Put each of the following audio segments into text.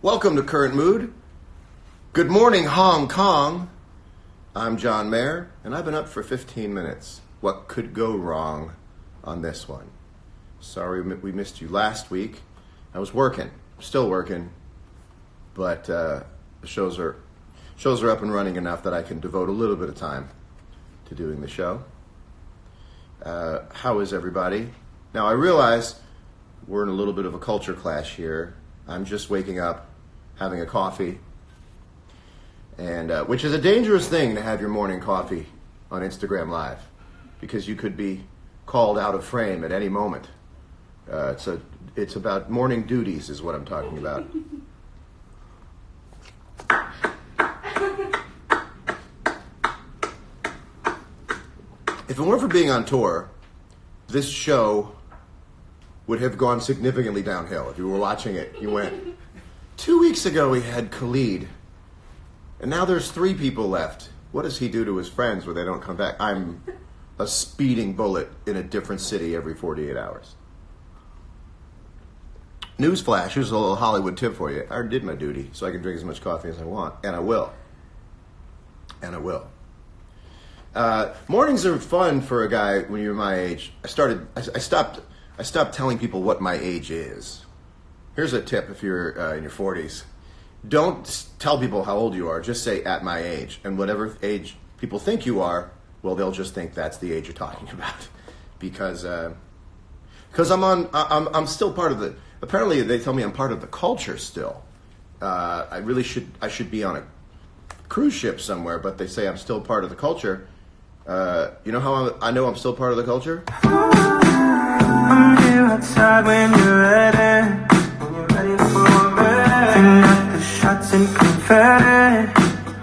Welcome to Current Mood. Good morning, Hong Kong. I'm John Mayer, and I've been up for 15 minutes. What could go wrong on this one? Sorry we missed you last week. I was working, still working, but the shows are up and running enough that I can devote a little bit of time to doing the show. How is everybody? Now, I realize we're in a little bit of a culture clash here. I'm just waking up, having a coffee, and which is a dangerous thing to have your morning coffee on Instagram Live, because you could be called out of frame at any moment. It's about morning duties is what I'm talking about. If it weren't for being on tour, this show would have gone significantly downhill. If you were watching it, you went, 2 weeks ago we had Khalid, and now there's 3 people left. What does he do to his friends when they don't come back? I'm a speeding bullet in a different city every 48 hours. Newsflash, here's a little Hollywood tip for you. I did my duty, so I can drink as much coffee as I want, and I will. And I will. Mornings are fun for a guy when you're my age. I stopped telling people what my age is. Here's a tip if you're in your 40s. Don't tell people how old you are. Just say at my age. And whatever age people think you are, well, they'll just think that's the age you're talking about. Because I'm still part of the, apparently they tell me I'm part of the culture still. I should be on a cruise ship somewhere, but they say I'm still part of the culture. You know how I know I'm still part of the culture? I'm here outside when you're ready. When you're ready for bed. Bring out the shots and confetti.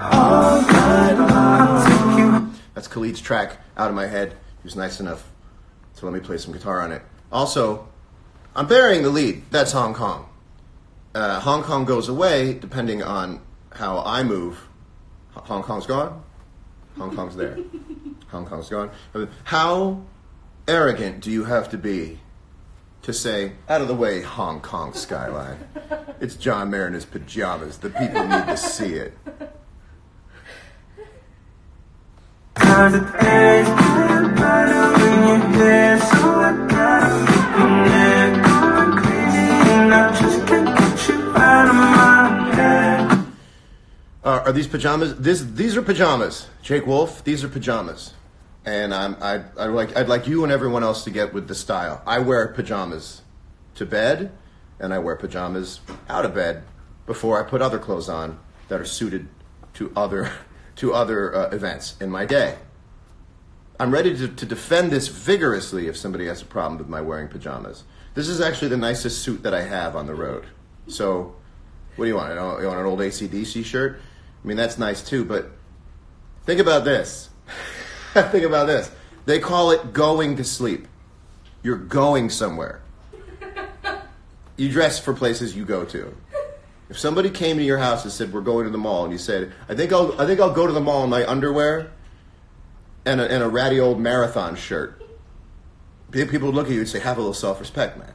All night long. That's Khalid's track, Out of My Head. He was nice enough to let me play some guitar on it. Also, I'm burying the lead. That's Hong Kong. Hong Kong goes away depending on how I move. Hong Kong's gone. Hong Kong's there. Hong Kong's gone. How arrogant do you have to be to say, out of the way, Hong Kong skyline? It's John Mayer in his pajamas. The people need to see it. Are these pajamas? These are pajamas. Jake Wolf, these are pajamas. And I'd like you and everyone else to get with the style. I wear pajamas to bed, and I wear pajamas out of bed before I put other clothes on that are suited to other events in my day. I'm ready to defend this vigorously if somebody has a problem with my wearing pajamas. This is actually the nicest suit that I have on the road. So, what do you want? You want an old AC/DC shirt? I mean, that's nice too, but think about this. Think about this. They call it going to sleep. You're going somewhere. You dress for places you go to. If somebody came to your house and said, we're going to the mall, and you said, I think I'll go to the mall in my underwear and a ratty old marathon shirt, people would look at you and say, have a little self-respect, man.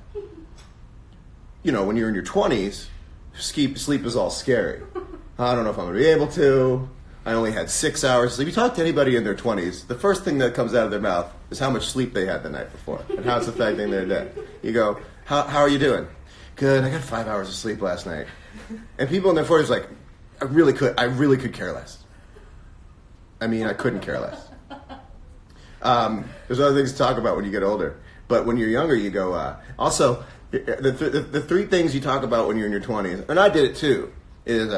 You know, when you're in your 20s, sleep is all scary. I don't know if I'm going to be able to. I only had 6 hours. So if you talk to anybody in their 20s, the first thing that comes out of their mouth is how much sleep they had the night before and how it's affecting their day. You go, how are you doing? Good, I got 5 hours of sleep last night. And people in their 40s are like, I really could care less. I mean, I couldn't care less. There's other things to talk about when you get older. But when you're younger, you go, also, the 3 things you talk about when you're in your 20s, and I did it too, is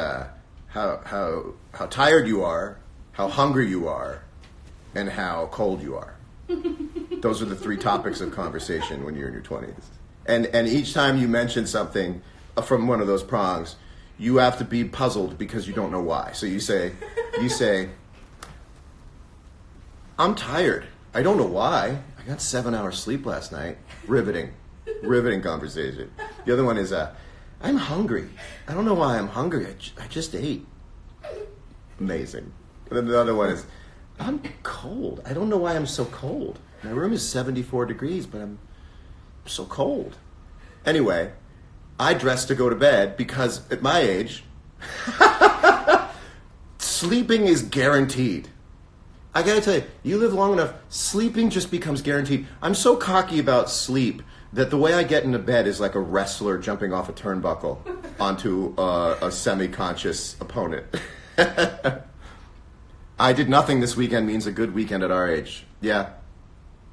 how tired you are, how hungry you are, and how cold you are. Those are the 3 topics of conversation when you're in your 20s. And each time you mention something from one of those prongs, you have to be puzzled because you don't know why. So you say, I'm tired. I don't know why. I got 7 hours sleep last night. Riveting conversation. The other one is, I'm hungry. I don't know why I'm hungry. I just ate. Amazing. And then the other one is, I'm cold. I don't know why I'm so cold. My room is 74 degrees, but I'm so cold. Anyway, I dress to go to bed because at my age, sleeping is guaranteed. I gotta tell you, you live long enough, sleeping just becomes guaranteed. I'm so cocky about sleep that the way I get into bed is like a wrestler jumping off a turnbuckle onto a semi-conscious opponent. I did nothing this weekend means a good weekend at our age. Yeah.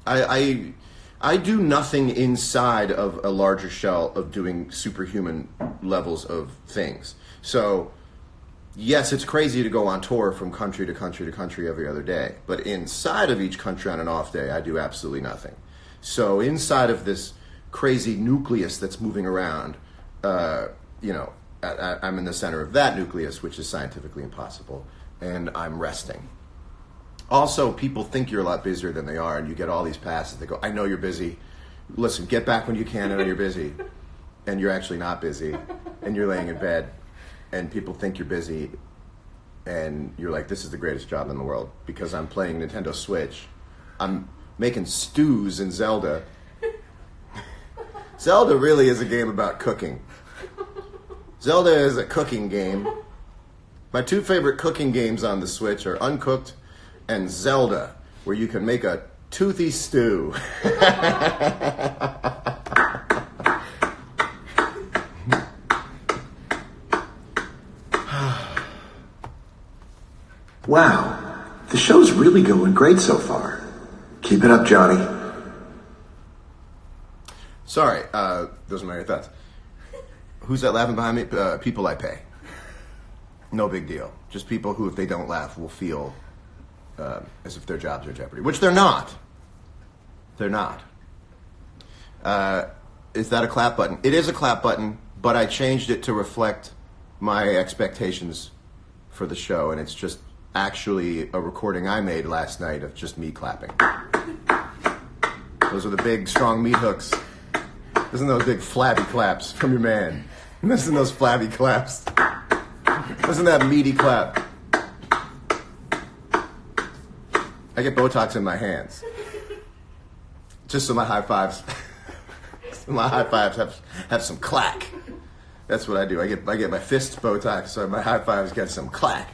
I do nothing inside of a larger shell of doing superhuman levels of things. So, yes, it's crazy to go on tour from country to country to country every other day. But inside of each country on an off day, I do absolutely nothing. So inside of this crazy nucleus that's moving around, I'm in the center of that nucleus, which is scientifically impossible, and I'm resting. Also, people think you're a lot busier than they are, and you get all these passes. They go, I know you're busy. Listen, get back when you can. I know you're busy. And you're actually not busy. And you're laying in bed, and people think you're busy, and you're like, this is the greatest job in the world because I'm playing Nintendo Switch. I'm making stews in Zelda. Zelda really is a game about cooking. Zelda is a cooking game. My two favorite cooking games on the Switch are Uncooked and Zelda, where you can make a toothy stew. Wow, the show's really going great so far. Keep it up, Johnny. Sorry, those are my thoughts. Who's that laughing behind me? People I pay. No big deal. Just people who, if they don't laugh, will feel as if their jobs are in jeopardy, which they're not. They're not. Is that a clap button? It is a clap button, but I changed it to reflect my expectations for the show, and it's just actually a recording I made last night of just me clapping. Those are the big, strong meat hooks. Listen to those big flabby claps from your man. Listen to those flabby claps. Listen to that meaty clap. I get Botox in my hands. Just so my high fives, have some clack. That's what I do. I get my fists Botox so my high fives get some clack.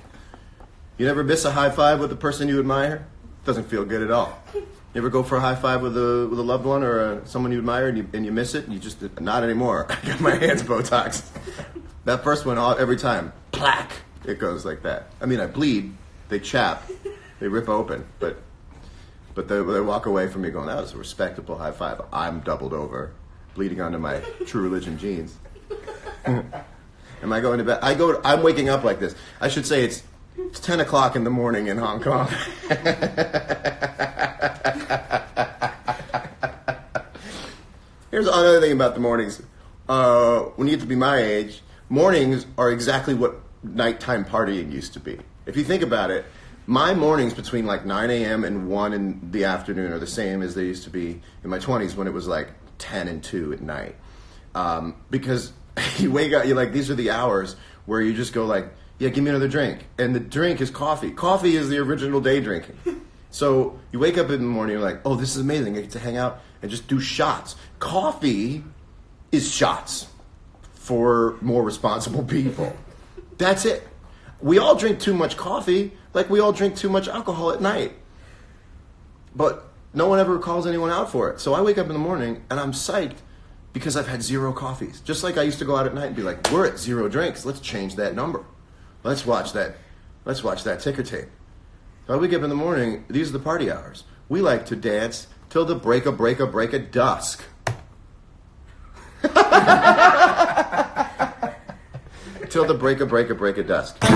You never miss a high five with a person you admire? Doesn't feel good at all. You ever go for a high five with a loved one or someone you admire and you miss it? And you just, not anymore. I got my hands Botox. That first one, every time, plack, it goes like that. I mean, I bleed, they chap, they rip open, but they walk away from me going, that was a respectable high five. I'm doubled over, bleeding onto my True Religion jeans. Am I going to bed? I'm waking up like this. I should say it's 10 o'clock in the morning in Hong Kong. Here's another thing about the mornings. When you get to be my age, mornings are exactly what nighttime partying used to be. If you think about it, my mornings between like 9 a.m. and 1 in the afternoon are the same as they used to be in my 20s when it was like 10 and 2 at night. Because you wake up, you're like, these are the hours where you just go like, yeah, give me another drink. And the drink is coffee. Coffee is the original day drinking. So you wake up in the morning, you're like, oh, this is amazing. I get to hang out and just do shots. Coffee is shots for more responsible people. That's it. We all drink too much coffee, like we all drink too much alcohol at night. But no one ever calls anyone out for it. So I wake up in the morning and I'm psyched because I've had 0 coffees. Just like I used to go out at night and be like, we're at 0 drinks. Let's change that number. Let's watch that ticker tape. So I wake up in the morning, these are the party hours. We like to dance till the break of dusk. Till the break of dusk. Take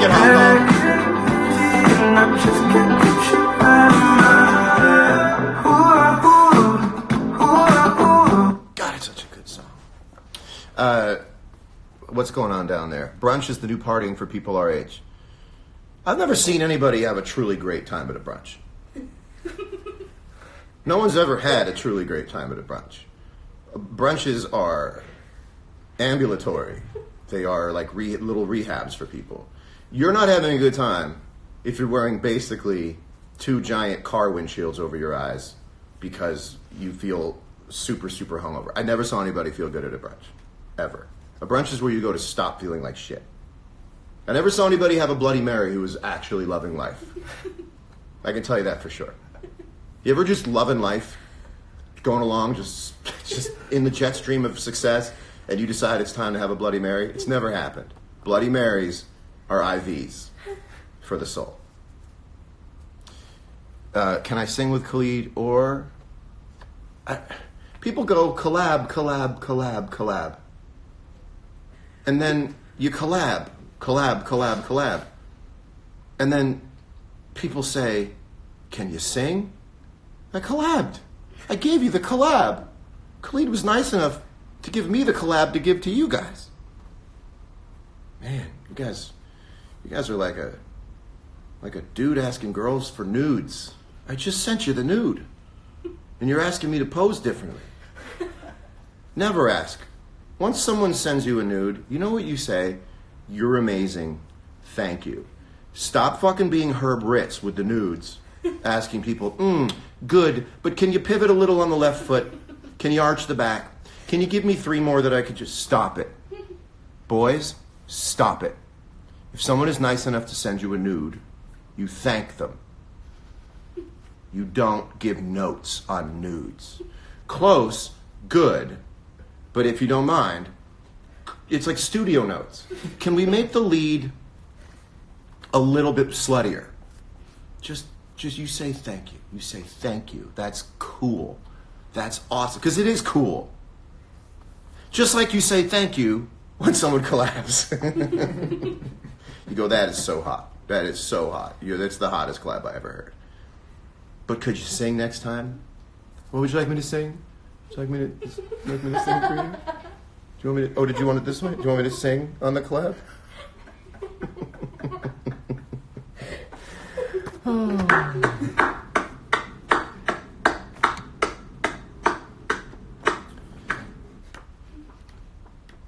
it, Hong Kong. God, it's such a good song. What's going on down there? Brunch is the new partying for people our age. I've never seen anybody have a truly great time at a brunch. No one's ever had a truly great time at a brunch. Brunches are ambulatory. They are like little rehabs for people. You're not having a good time if you're wearing basically 2 giant car windshields over your eyes because you feel super, super hungover. I never saw anybody feel good at a brunch, ever. A brunch is where you go to stop feeling like shit. I never saw anybody have a Bloody Mary who was actually loving life. I can tell you that for sure. You ever just loving life, going along, just in the jet stream of success, and you decide it's time to have a Bloody Mary? It's never happened. Bloody Marys are IVs for the soul. Can I sing with Khalid? Or people go collab, collab, collab, collab, and then you collab, collab, collab, collab, and then people say, "Can you sing?" I collabed. I gave you the collab. Khalid was nice enough to give me the collab to give to you guys. Man, you guys are like a dude asking girls for nudes. I just sent you the nude, and you're asking me to pose differently. Never ask. Once someone sends you a nude, you know what you say? You're amazing. Thank you. Stop fucking being Herb Ritz with the nudes, asking people, good, but can you pivot a little on the left foot? Can you arch the back? Can you give me 3 more that I could just stop it? Boys, stop it. If someone is nice enough to send you a nude, you thank them. You don't give notes on nudes. Close, good, but if you don't mind, it's like studio notes. Can we make the lead a little bit sluttier? Just you say thank you. You say thank you. That's cool. That's awesome. Because it is cool. Just like you say thank you when someone collabs. You go, that is so hot. That is so hot. That's the hottest collab I ever heard. But could you sing next time? What would you like me to sing? Would you like me to sing for you? Do you want me to? Oh, did you want it this way? Do you want me to sing on the collab?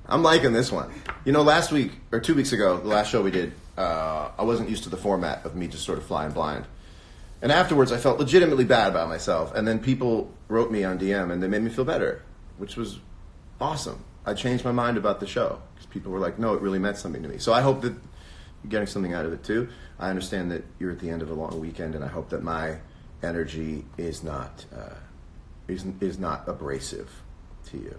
I'm liking this one. You know, last week, or 2 weeks ago, the last show we did, I wasn't used to the format of me just sort of flying blind. And afterwards, I felt legitimately bad about myself. And then people wrote me on DM, and they made me feel better, which was awesome. I changed my mind about the show, because people were like, no, it really meant something to me. So I hope that you're getting something out of it, too. I understand that you're at the end of a long weekend, and I hope that my energy is not abrasive to you.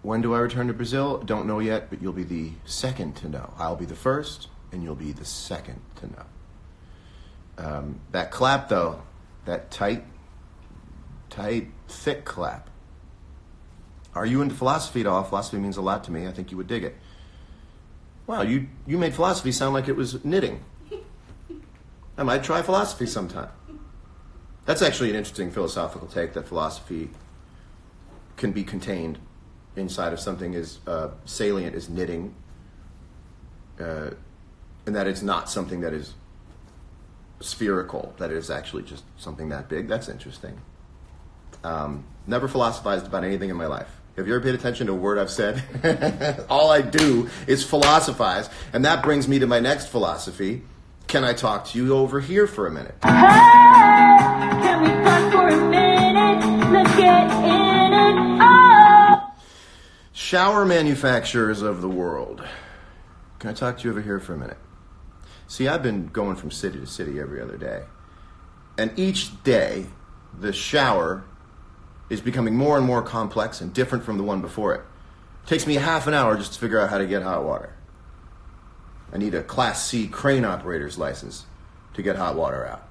When do I return to Brazil? Don't know yet, but you'll be the second to know. I'll be the first, and you'll be the second to know. That clap, though, that tight, thick clap. Are you into philosophy at all? Philosophy means a lot to me. I think you would dig it. Wow, you made philosophy sound like it was knitting. I might try philosophy sometime. That's actually an interesting philosophical take, that philosophy can be contained inside of something as salient as knitting, and that it's not something that is spherical, that it is actually just something that big. That's interesting. Never philosophized about anything in my life. Have you ever paid attention to a word I've said? All I do is philosophize, and that brings me to my next philosophy. Can I talk to you over here for a minute? Hey, can we talk for a minute? Let's get in it. Oh! Shower manufacturers of the world. Can I talk to you over here for a minute? See, I've been going from city to city every other day. And each day, the shower is becoming more and more complex and different from the one before it. It takes me half an hour just to figure out how to get hot water. I need a Class C crane operator's license to get hot water out.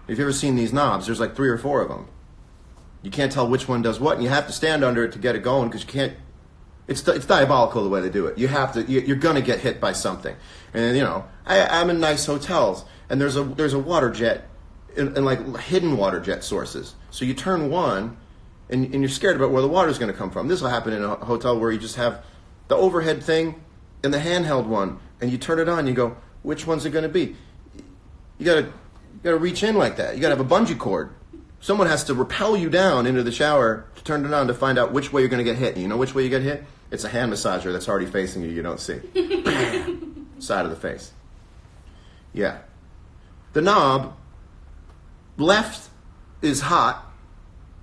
If you've ever seen these knobs, there's like 3 or 4 of them. You can't tell which one does what, and you have to stand under it to get it going, because you can't. It's diabolical the way they do it. You have to. You're gonna get hit by something. And you know, I'm in nice hotels, and there's a water jet, and like hidden water jet sources. So you turn one, and you're scared about where the water's gonna come from. This will happen in a hotel where you just have the overhead thing and the handheld one, and you turn it on. You go, which one's it gonna be? You gotta reach in like that. You gotta have a bungee cord. Someone has to rappel you down into the shower to turn it on to find out which way you're going to get hit. And you know which way you get hit? It's a hand massager that's already facing you. You don't see. Bam, side of the face. Yeah. The knob, left is hot,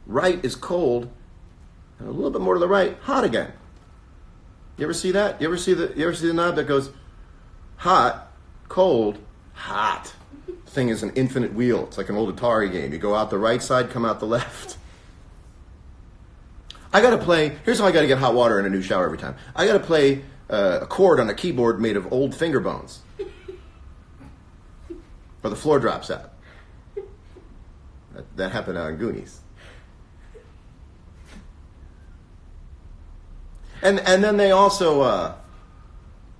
right is cold, and a little bit more to the right, hot again. You ever see that? You ever see the knob that goes hot, cold, hot? Thing is an infinite wheel. It's like an old Atari game. You go out the right side, come out the left. I gotta play. Here's how I gotta get hot water in a new shower every time. I gotta play a chord on a keyboard made of old finger bones, or the floor drops out. That happened on Goonies. And then they also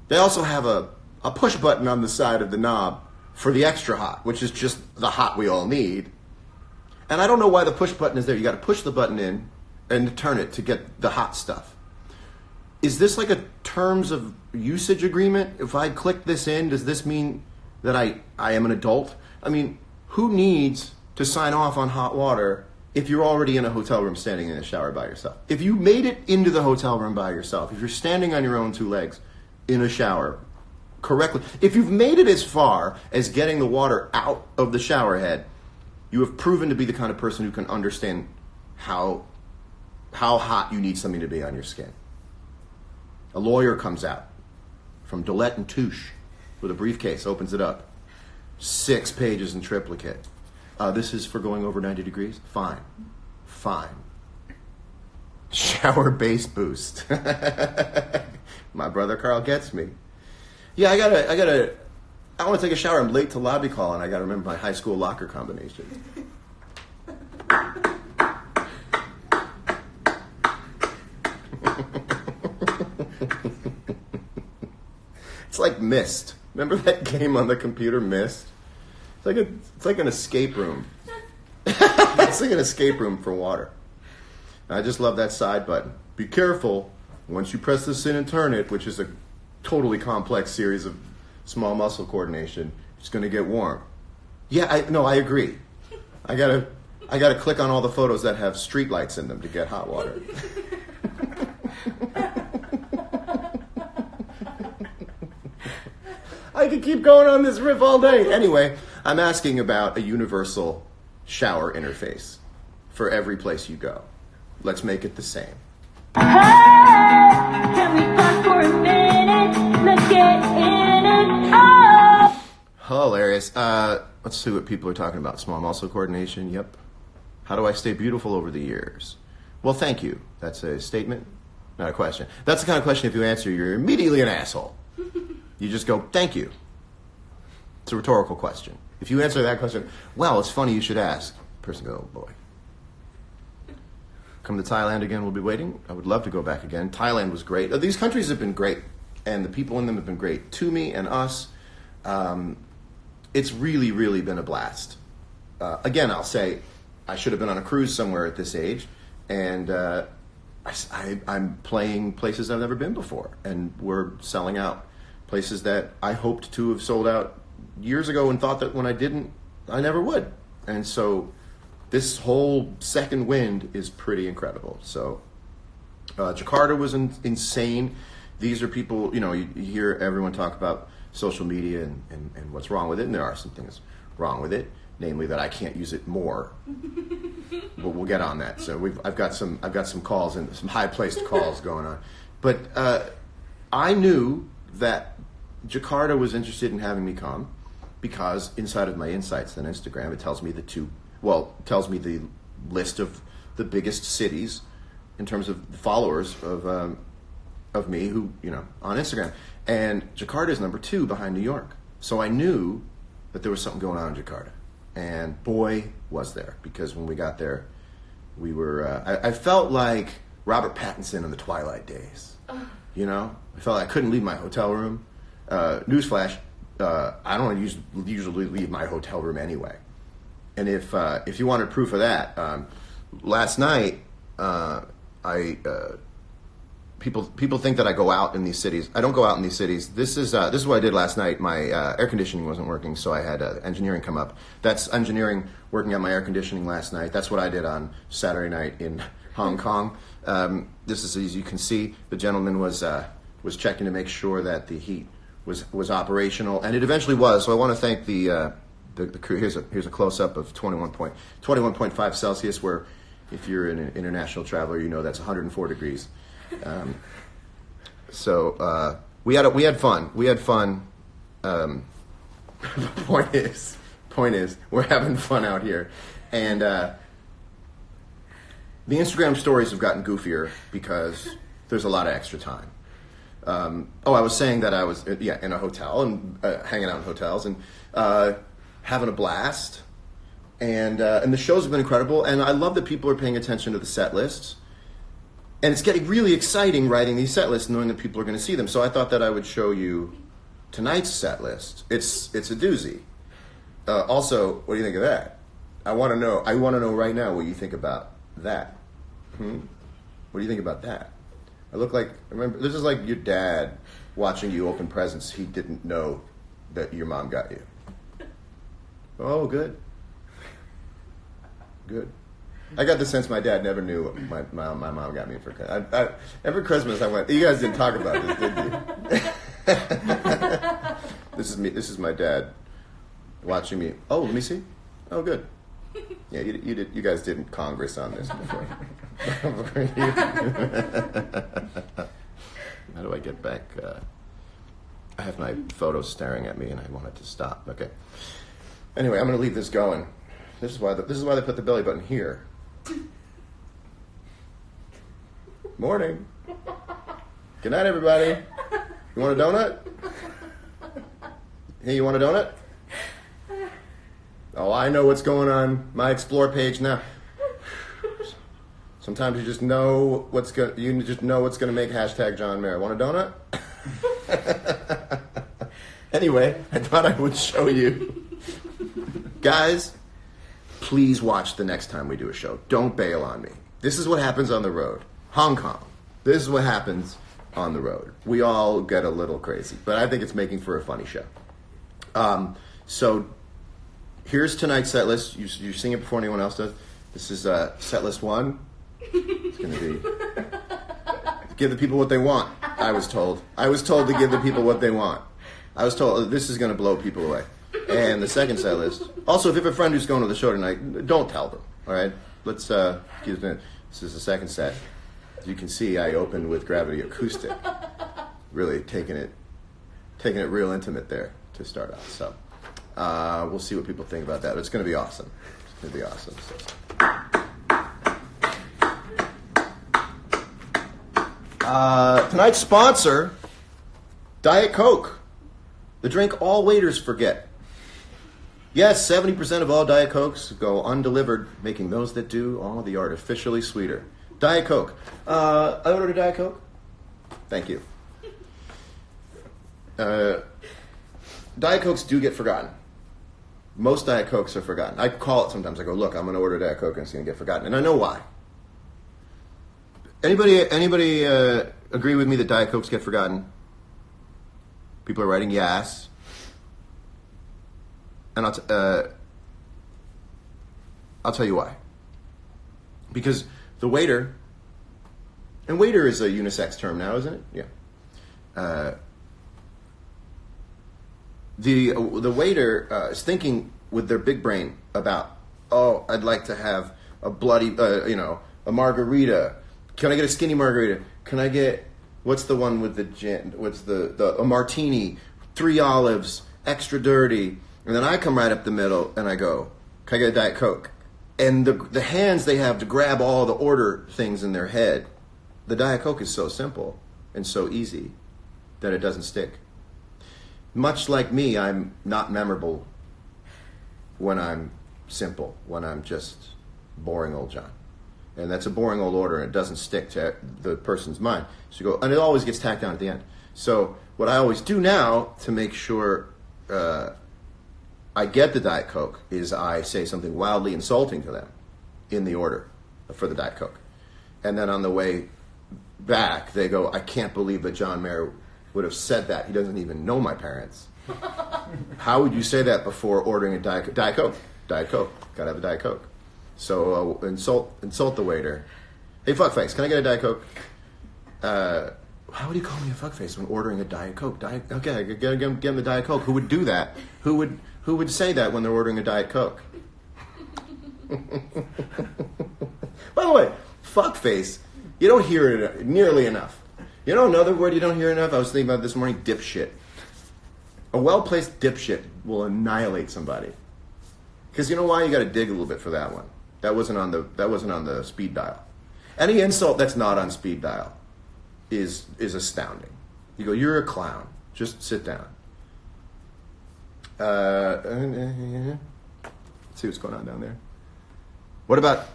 have a push button on the side of the knob for the extra hot, which is just the hot we all need. And I don't know why the push button is there. You got to push the button in and turn it to get the hot stuff. Is this like a terms of usage agreement? If I click this in, does this mean that I am an adult? I mean, who needs to sign off on hot water if you're already in a hotel room standing in a shower by yourself? If you made it into the hotel room by yourself, if you're standing on your own two legs in a shower correctly, if you've made it as far as getting the water out of the shower head, you have proven to be the kind of person who can understand how hot you need something to be on your skin. A lawyer comes out from Gillette and Touche with a briefcase, opens it up. 6 pages in triplicate. This is for going over 90 degrees? Fine. Shower base boost. My brother Carl gets me. Yeah, I want to take a shower. I'm late to lobby call, and I got to remember my high school locker combination. It's like Myst. Remember that game on the computer, Myst? It's like an escape room. It's like an escape room for water. I just love that side button. Be careful. Once you press this in and turn it, which is a totally complex series of small muscle coordination, it's going to get warm. Yeah, I agree. I gotta click on all the photos that have street lights in them to get hot water. I could keep going on this riff all day. Anyway, I'm asking about a universal shower interface for every place you go. Let's make it the same. Hey, can we talk for a minute? Let's get in it. Oh! Hilarious. Let's see what people are talking about. Small muscle coordination. Yep. How do I stay beautiful over the years? Well, thank you. That's a statement, not a question. That's the kind of question if you answer, you're immediately an asshole. You just go, thank you. It's a rhetorical question. If you answer that question, well, it's funny you should ask. The person goes, oh boy. Come to Thailand again, we'll be waiting. I would love to go back again. Thailand was great. These countries have been great, and the people in them have been great to me and us. It's really, really been a blast. Again, I'll say I should have been on a cruise somewhere at this age, and I'm playing places I've never been before, and we're selling out places that I hoped to have sold out years ago and thought that when I didn't, I never would. And so this whole second wind is pretty incredible. So Jakarta was insane. These are people, you hear everyone talk about social media and what's wrong with it, and there are some things wrong with it, namely that I can't use it more. But we'll get on that. So I've got some calls and some high-placed calls going on. But I knew that Jakarta was interested in having me come because inside of my insights on Instagram, it tells me the list of the biggest cities in terms of followers of me who, on Instagram. And Jakarta is number 2 behind New York. So I knew that there was something going on in Jakarta. And boy, was there. Because when we got there, we were, I felt like Robert Pattinson in the Twilight days. I felt like I couldn't leave my hotel room. Newsflash, I don't usually leave my hotel room anyway. And if you wanted proof of that, last night, people think that I go out in these cities. I don't go out in these cities. This is what I did last night. My air conditioning wasn't working, so I had engineering come up. That's engineering working on my air conditioning last night. That's what I did on Saturday night in Hong Kong. This is, as you can see, the gentleman was checking to make sure that the heat was operational, and it eventually was. So I want to thank the crew. Here's a close up of 21.5 Celsius, where if you're an international traveler, you know that's 104 degrees. So we had fun. We had fun. Point is, we're having fun out here, and the Instagram stories have gotten goofier because there's a lot of extra time. I was saying that I was in a hotel and hanging out in hotels and having a blast, and the shows have been incredible. And I love that people are paying attention to the set lists, and it's getting really exciting writing these set lists, knowing that people are going to see them. So I thought that I would show you tonight's set list. It's a doozy. Also, what do you think of that? I want to know right now what you think about that. What do you think about that? I look like, remember, this is like your dad watching you open presents he didn't know that your mom got you. Oh, good. Good. I got the sense my dad never knew what my mom got me for Christmas. Every Christmas I went, you guys didn't talk about this, did you? This is me. This is my dad watching me. Oh, let me see. Oh, good. Yeah, you guys didn't Congress on this before. How do I get back? I have my photos staring at me, and I want it to stop. Okay. Anyway, I'm going to leave this going. This is why they put the belly button here. Morning. Good night, everybody. You want a donut? Hey, you want a donut? Oh, I know what's going on my Explore page now. Sometimes you just know what's going to make hashtag John Mayer. Want a donut? Anyway, I thought I would show you. Guys, please watch the next time we do a show. Don't bail on me. This is what happens on the road. Hong Kong. This is what happens on the road. We all get a little crazy, but I think it's making for a funny show. So here's tonight's set list. You sing it before anyone else does. This is set list 1. It's going to be give the people what they want. I was told to give the people what they want. I was told this is going to blow people away. And the second set list. Also, if you have a friend who's going to the show tonight, don't tell them. All right. Let's keep it. This is the second set. As you can see, I opened with Gravity Acoustic. Really taking it real intimate there to start off. So we'll see what people think about that. It's going to be awesome. It's going to be awesome. Tonight's sponsor, Diet Coke. The drink all waiters forget. Yes, 70% of all Diet Cokes go undelivered, making those that do all the artificially sweeter. Diet Coke. I ordered a Diet Coke. Thank you. Diet Cokes do get forgotten. Most Diet Cokes are forgotten. I call it sometimes. I go, look, I'm going to order a Diet Coke and it's going to get forgotten. And I know why. Anybody agree with me that Diet Cokes get forgotten? People are writing yes. And I'll tell you why. Because the waiter, and waiter is a unisex term now, isn't it? Yeah. The waiter is thinking with their big brain about, oh, I'd like to have a bloody, a margarita. Can I get a skinny margarita? Can I get, what's the one with the gin? What's a martini, 3 olives, extra dirty? And then I come right up the middle and I go, can I get a Diet Coke? And the hands they have to grab all the order things in their head, the Diet Coke is so simple and so easy that it doesn't stick. Much like me, I'm not memorable when I'm simple, when I'm just boring old John. And that's a boring old order, and it doesn't stick to the person's mind. So you go, and it always gets tacked on at the end. So what I always do now to make sure I get the Diet Coke is I say something wildly insulting to them in the order for the Diet Coke. And then on the way back, they go, I can't believe that John Mayer would have said that. He doesn't even know my parents. How would you say that before ordering a Diet Coke? Diet Coke. Gotta have a Diet Coke. So insult the waiter. Hey, fuckface, can I get a Diet Coke? How would he call me a fuckface when ordering a Diet Coke? Okay, I could get him the Diet Coke. Who would do that? Who would say that when they're ordering a Diet Coke? By the way, fuckface, you don't hear it nearly enough. You know another word you don't hear enough? I was thinking about this morning, dipshit. A well-placed dipshit will annihilate somebody. Because you know why? You got to dig a little bit for that one. That wasn't on the speed dial. Any insult that's not on speed dial is astounding. You go, you're a clown. Just sit down. Let's see what's going on down there. What about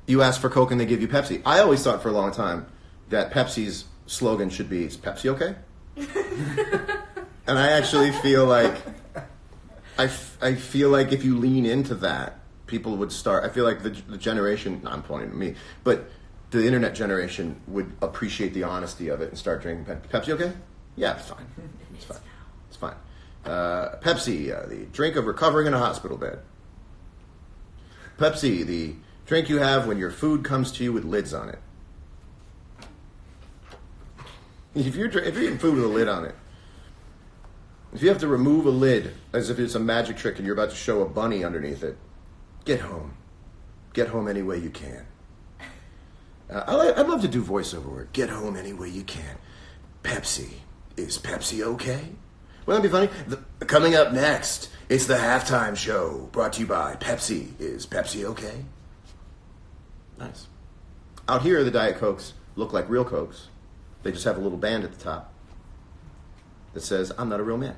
you ask for Coke and they give you Pepsi? I always thought for a long time that Pepsi's slogan should be, is Pepsi okay? And I actually feel like, I feel like if you lean into that, people would start, I feel like the generation, I'm pointing to me, but the internet generation would appreciate the honesty of it and start drinking Pepsi okay? Yeah, it's fine. It's fine. It's fine. Pepsi, the drink of recovering in a hospital bed. Pepsi, the drink you have when your food comes to you with lids on it. If you're eating food with a lid on it, if you have to remove a lid as if it's a magic trick and you're about to show a bunny underneath it, get home. Get home any way you can. I'd love to do voiceover work. Get home any way you can. Pepsi. Is Pepsi okay? Wouldn't that be funny? Coming up next, it's the halftime show brought to you by Pepsi. Is Pepsi okay? Nice. Out here, the Diet Cokes look like real Cokes. They just have a little band at the top that says, I'm not a real man.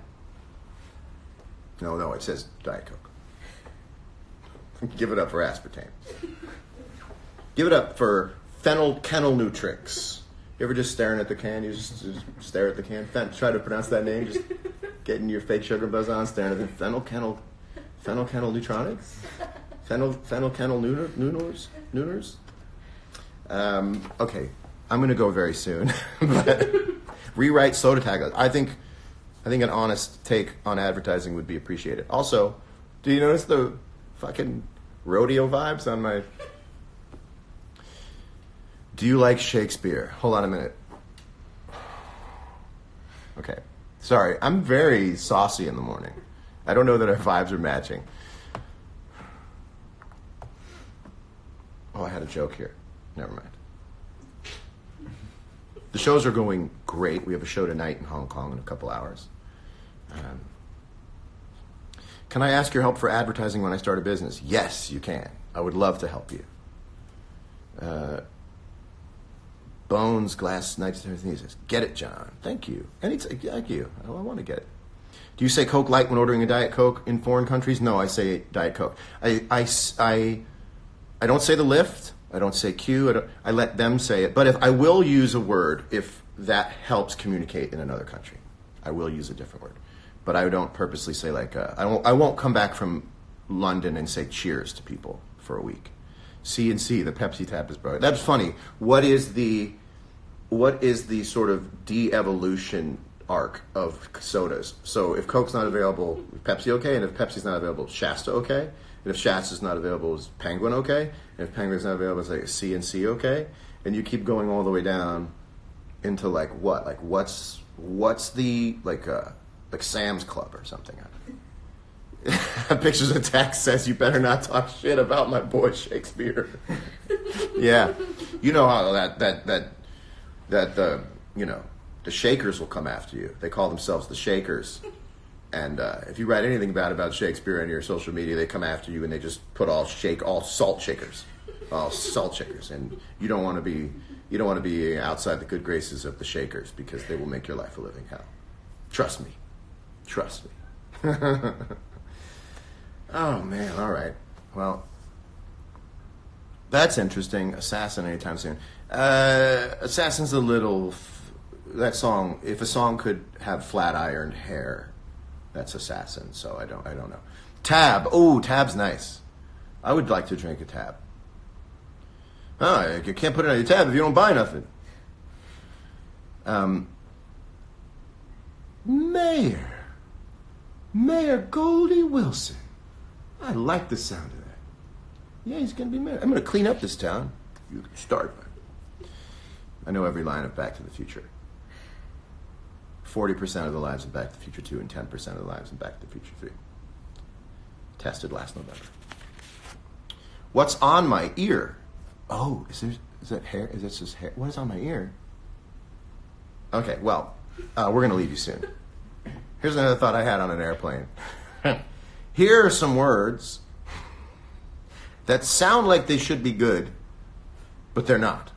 No, it says Diet Coke. Give it up for aspartame. Give it up for phenylketonutrix. You ever just staring at the can? You just stare at the can. Try to pronounce that name. Just getting your fake sugar buzz on, staring at the phenylketonutronics? Phenylketonutrers? Okay, I'm going to go very soon. But rewrite soda taglines. I think an honest take on advertising would be appreciated. Also, do you notice the fucking rodeo vibes on my... Do you like Shakespeare? Hold on a minute. Okay. Sorry, I'm very saucy in the morning. I don't know that our vibes are matching. Oh, I had a joke here. Never mind. The shows are going great. We have a show tonight in Hong Kong in a couple hours. Can I ask your help for advertising when I start a business? Yes, you can. I would love to help you. Bones, glass, nights, and everything. He says, get it, John. Thank you. Thank you. I want to get it. Do you say Coke Light when ordering a Diet Coke in foreign countries? No, I say Diet Coke. I don't say the lift. I don't say Q. I let them say it. But if I will use a word, if that helps communicate in another country, I will use a different word. But I don't purposely say like, I won't come back from London and say cheers to people for a week. C&C, the Pepsi tap is broken. That's funny. What is the sort of de-evolution arc of sodas? So if Coke's not available, is Pepsi okay? And if Pepsi's not available, is Shasta okay? And if Shasta's not available, is Penguin okay? And if Penguin's not available, is like C&C okay? And you keep going all the way down into like what? Like what's the like Sam's Club or something? Pictures of text says you better not talk shit about my boy Shakespeare. Yeah, you know how that the Shakers will come after you. They call themselves the Shakers, and if you write anything bad about Shakespeare on your social media, they come after you and they just put all salt shakers, and you don't want to be outside the good graces of the Shakers because they will make your life a living hell. Trust me. Oh, man, all right. Well, that's interesting. Assassin anytime soon. Assassin's a little... that song, if a song could have flat-ironed hair, that's Assassin, so I don't know. Tab. Oh, Tab's nice. I would like to drink a Tab. Oh, you can't put it on your tab if you don't buy nothing. Mayor Goldie Wilson. I like the sound of that. Yeah, he's going to be mayor. I'm going to clean up this town. You can start. I know every line of Back to the Future. 40% of the lives in Back to the Future 2 and 10% of the lives in Back to the Future 3. Tested last November. What's on my ear? Oh, is that hair? Is this just hair? What is on my ear? Okay, well, we're going to leave you soon. Here's another thought I had on an airplane. Here are some words that sound like they should be good, but they're not.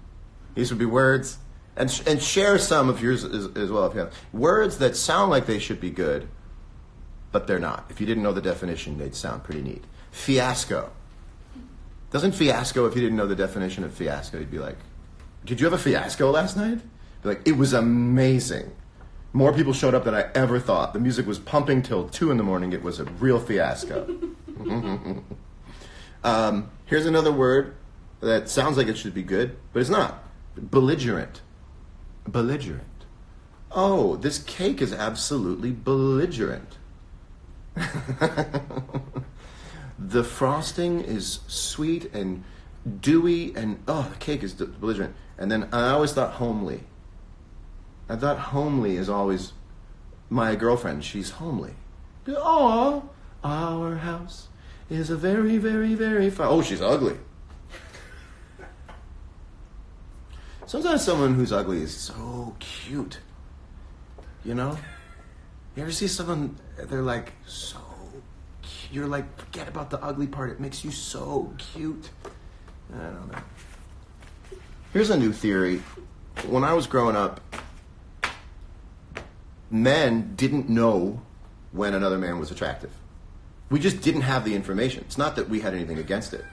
These would be words, and share some of yours as well if you have. Words that sound like they should be good, but they're not. If you didn't know the definition, they'd sound pretty neat. Fiasco. Doesn't fiasco, if you didn't know the definition of fiasco, you'd be like, did you have a fiasco last night? Be like, it was amazing. More people showed up than I ever thought. The music was pumping till 2 a.m. It was a real fiasco. Here's another word that sounds like it should be good, but it's not. Belligerent. Belligerent. Oh, this cake is absolutely belligerent. The frosting is sweet and dewy, and the cake is belligerent. And then I always thought homely. I thought homely is always my girlfriend. She's homely. Oh, our house is a very, very, very fine. Oh, she's ugly. Sometimes someone who's ugly is so cute. You know? You ever see someone, they're like so cute. You're like, forget about the ugly part. It makes you so cute. I don't know. Here's a new theory. When I was growing up, men didn't know when another man was attractive. We just didn't have the information. It's not that we had anything against it.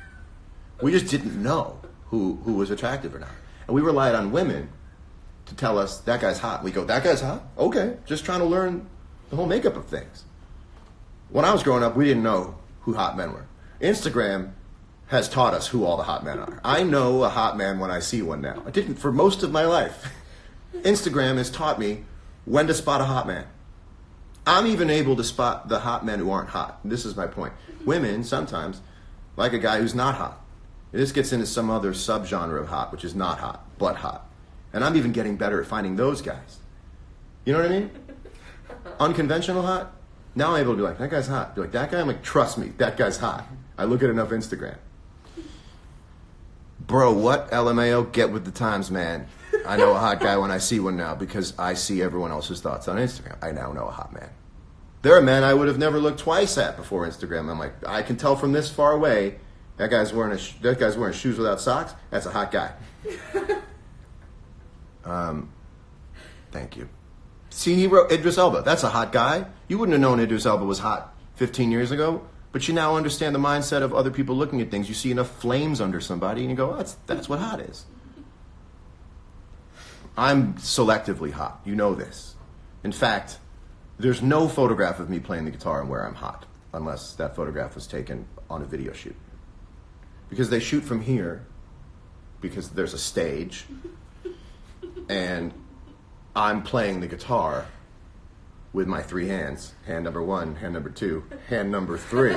We just didn't know who was attractive or not. And we relied on women to tell us, that guy's hot. We go, that guy's hot? Okay. Just trying to learn the whole makeup of things. When I was growing up, we didn't know who hot men were. Instagram has taught us who all the hot men are. I know a hot man when I see one now. I didn't for most of my life. Instagram has taught me when to spot a hot man. I'm even able to spot the hot men who aren't hot. This is my point. Women sometimes like a guy who's not hot. This gets into some other subgenre of hot, which is not hot, but hot. And I'm even getting better at finding those guys. You know what I mean? Unconventional hot. Now I'm able to be like, that guy's hot. Be like, that guy? I'm like, trust me, that guy's hot. I look at enough Instagram. Bro, what? LMAO? Get with the times, man. I know a hot guy when I see one now because I see everyone else's thoughts on Instagram. I now know a hot man. There are men I would have never looked twice at before Instagram. I'm like, I can tell from this far away, that guy's wearing shoes without socks. That's a hot guy. Thank you. See, he wrote Idris Elba. That's a hot guy. You wouldn't have known Idris Elba was hot 15 years ago, but you now understand the mindset of other people looking at things. You see enough flames under somebody, and you go, that's what hot is. I'm selectively hot. You know this. In fact, there's no photograph of me playing the guitar and where I'm hot, unless that photograph was taken on a video shoot. Because they shoot from here, because there's a stage, and I'm playing the guitar with my 3 hands. Hand number 1, hand number 2, hand number 3.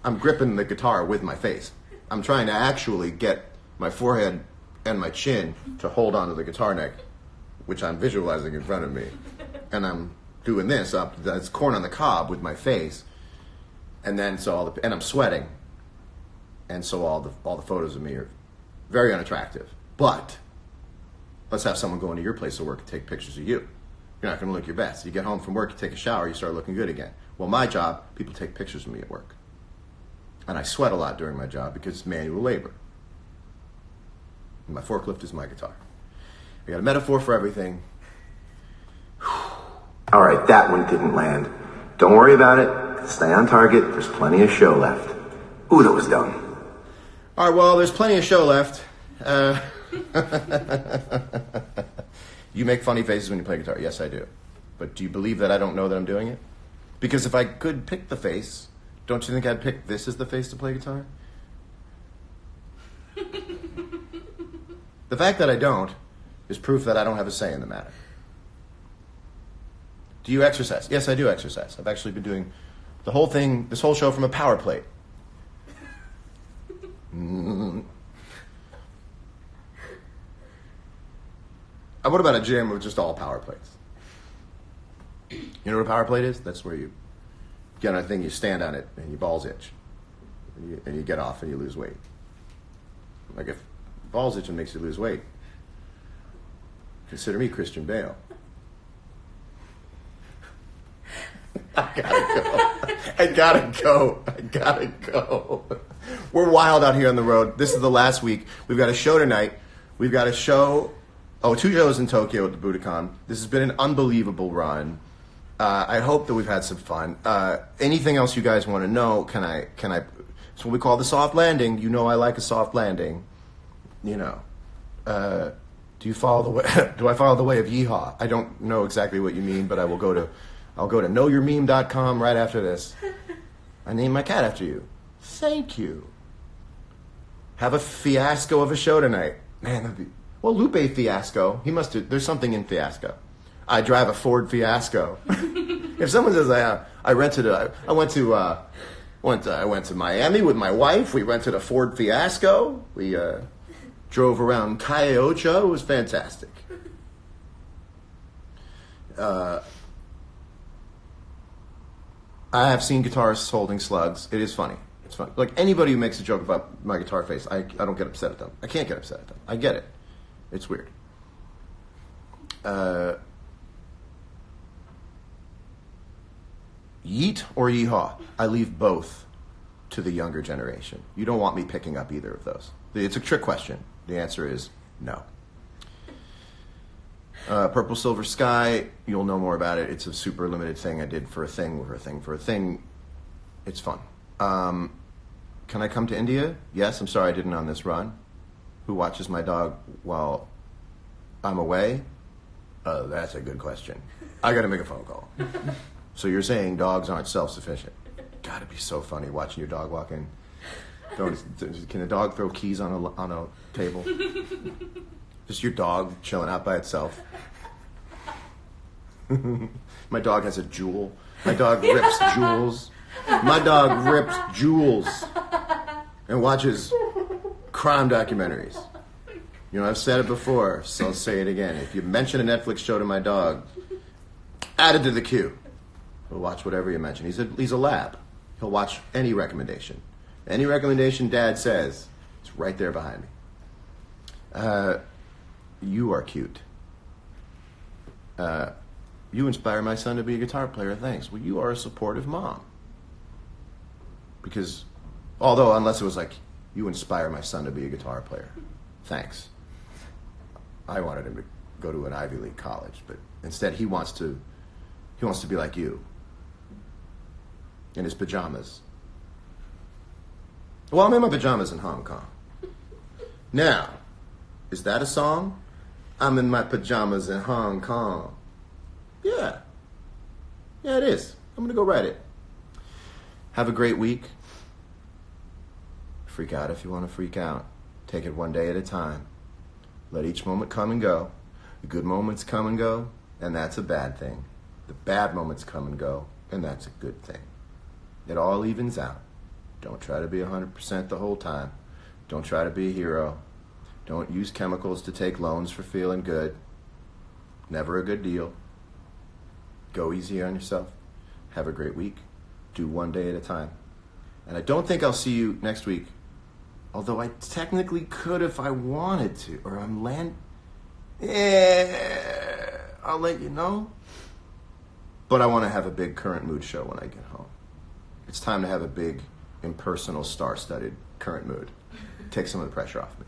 I'm gripping the guitar with my face. I'm trying to actually get my forehead and my chin to hold onto the guitar neck, which I'm visualizing in front of me. And I'm doing this up, that's corn on the cob with my face. And then and I'm sweating. And so all the photos of me are very unattractive. But let's have someone go into your place of work and take pictures of you. You're not going to look your best. You get home from work, you take a shower, you start looking good again. Well, my job, people take pictures of me at work. And I sweat a lot during my job because it's manual labor. And my forklift is my guitar. I got a metaphor for everything. All right, that one didn't land. Don't worry about it. Stay on target. There's plenty of show left. Ooh, that was dumb. All right, well, there's plenty of show left. You make funny faces when you play guitar. Yes, I do. But do you believe that I don't know that I'm doing it? Because if I could pick the face, don't you think I'd pick this as the face to play guitar? The fact that I don't is proof that I don't have a say in the matter. Do you exercise? Yes, I do exercise. I've actually been doing the whole thing, this whole show from a power plate. What about a gym with just all power plates? You know what a power plate is? That's where you get on a thing, you stand on it, and your balls itch. And you get off and you lose weight. Like if balls itch and makes you lose weight, consider me Christian Bale. I gotta go. We're wild out here on the road. This is the last week. We've got a show tonight. We've got a show, 2 shows in Tokyo at the Budokan. This has been an unbelievable run. I hope that we've had some fun. Anything else you guys want to know? Can I? It's what we call the soft landing. You know I like a soft landing. You know. Do you follow the way? Do I follow the way of yeehaw? I don't know exactly what you mean, but I'll go to knowyourmeme.com right after this. I named my cat after you. Thank you. Have a fiasco of a show tonight. Man, Lupe Fiasco. He must have, there's something in Fiasco. I drive a Ford Fiasco. If someone says I went to Miami with my wife. We rented a Ford Fiasco. We drove around Calle Ocho. It was fantastic. I have seen guitarists holding slugs. It is funny. It's funny. Like anybody who makes a joke about my guitar face, I don't get upset at them. I can't get upset at them. I get it. It's weird. Yeet or yeehaw? I leave both to the younger generation. You don't want me picking up either of those. It's a trick question. The answer is no. Purple Silver Sky, you'll know more about it. It's a super limited thing I did for a thing. It's fun. Can I come to India? Yes, I'm sorry I didn't on this run. Who watches my dog while I'm away? That's a good question. I gotta make a phone call. So you're saying dogs aren't self-sufficient? Gotta be so funny watching your dog walk in. Can a dog throw keys on a table? Just your dog chilling out by itself. My dog has a jewel. My dog rips jewels. My dog rips jewels and watches crime documentaries. You know, I've said it before, so I'll say it again. If you mention a Netflix show to my dog, add it to the queue. He'll watch whatever you mention. He's a lab. He'll watch any recommendation. Any recommendation Dad says, it's right there behind me. You are cute. You inspire my son to be a guitar player, thanks. Well, you are a supportive mom. Because, unless it was like, you inspire my son to be a guitar player, thanks. I wanted him to go to an Ivy League college, but instead he wants to be like you. In his pajamas. Well, I'm in my pajamas in Hong Kong. Now, is that a song? I'm in my pajamas in Hong Kong. Yeah. Yeah, it is. I'm going to go write it. Have a great week. Freak out if you want to freak out. Take it one day at a time. Let each moment come and go. The good moments come and go, and that's a bad thing. The bad moments come and go, and that's a good thing. It all evens out. Don't try to be 100% the whole time. Don't try to be a hero. Don't use chemicals to take loans for feeling good. Never a good deal. Go easy on yourself. Have a great week. Do one day at a time. And I don't think I'll see you next week. Although I technically could if I wanted to. Or I'll let you know. But I want to have a big current mood show when I get home. It's time to have a big, impersonal, star-studded current mood. Take some of the pressure off me.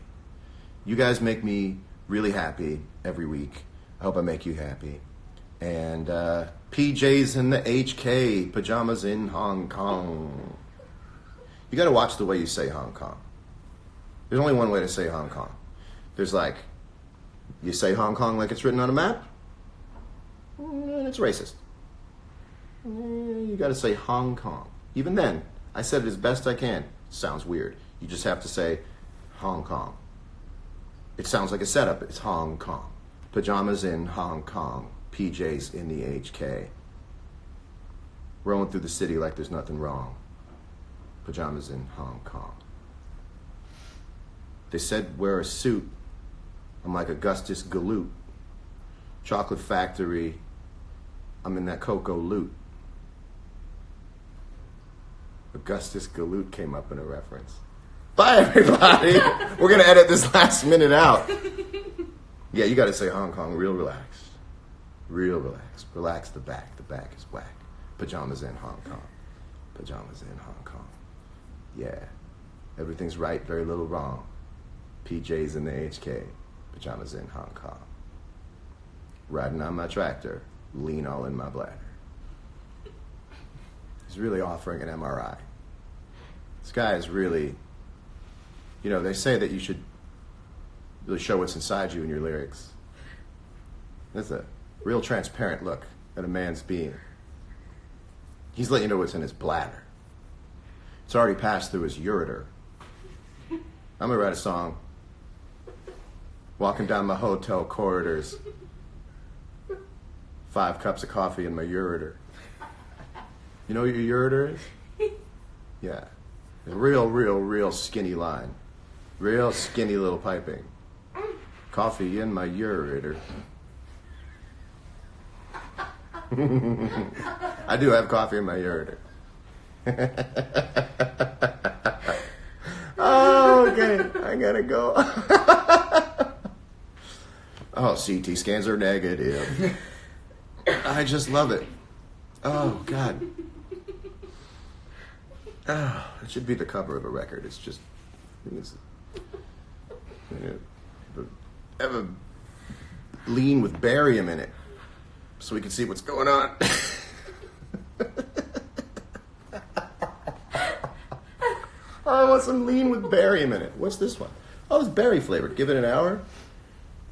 You guys make me really happy every week. I hope I make you happy. And PJs in the HK, pajamas in Hong Kong. You got to watch the way you say Hong Kong. There's only one way to say Hong Kong. There's you say Hong Kong like it's written on a map, and it's racist. You got to say Hong Kong. Even then, I said it as best I can. Sounds weird. You just have to say Hong Kong. It sounds like a setup. It's Hong Kong. Pajamas in Hong Kong. PJs in the HK. Rolling through the city like there's nothing wrong. Pajamas in Hong Kong. They said wear a suit. I'm like Augustus Galoot. Chocolate factory. I'm in that Coco loot. Augustus Galoot came up in a reference. Bye, everybody. We're going to edit this last minute out. Yeah, you got to say Hong Kong real relaxed. Real relaxed. Relax the back. The back is whack. Pajamas in Hong Kong. Pajamas in Hong Kong. Yeah. Everything's right, very little wrong. PJs in the HK. Pajamas in Hong Kong. Riding on my tractor. Lean all in my bladder. He's really offering an MRI. This guy is really, you know, they say that you should really show what's inside you in your lyrics. That's a real transparent look at a man's being. He's letting you know what's in his bladder. It's already passed through his ureter. I'm gonna write a song. Walking down my hotel corridors. 5 cups of coffee in my ureter. You know what your ureter is? Yeah. A real skinny line. Real skinny little piping. Coffee in my ureter. I do have coffee in my ureter. Oh, okay. I gotta go. Oh, CT scans are negative. I just love it. Oh, God. Oh, it should be the cover of a record. It's just, have a lean with barium in it, so we can see what's going on. I want some lean with barium in it. What's this one? Oh, it's berry flavored. Give it an hour.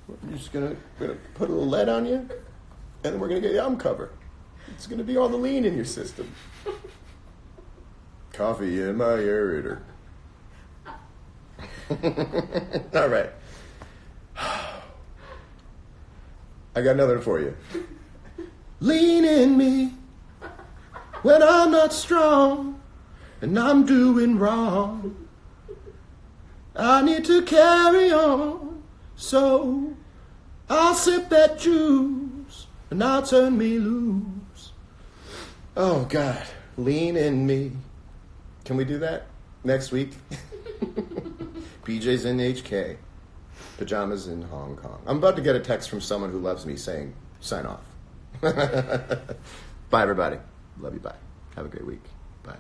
We're just gonna put a little lead on you, and then we're gonna get the album cover. It's gonna be all the lean in your system. Coffee in my ureter. All right. I got another for you. Lean in me when I'm not strong and I'm doing wrong. I need to carry on, so I'll sip that juice and I'll turn me loose. Oh, God. Lean in me. Can we do that next week? PJs in HK. Pajamas in Hong Kong. I'm about to get a text from someone who loves me saying, sign off. Bye, everybody. Love you. Bye. Have a great week. Bye.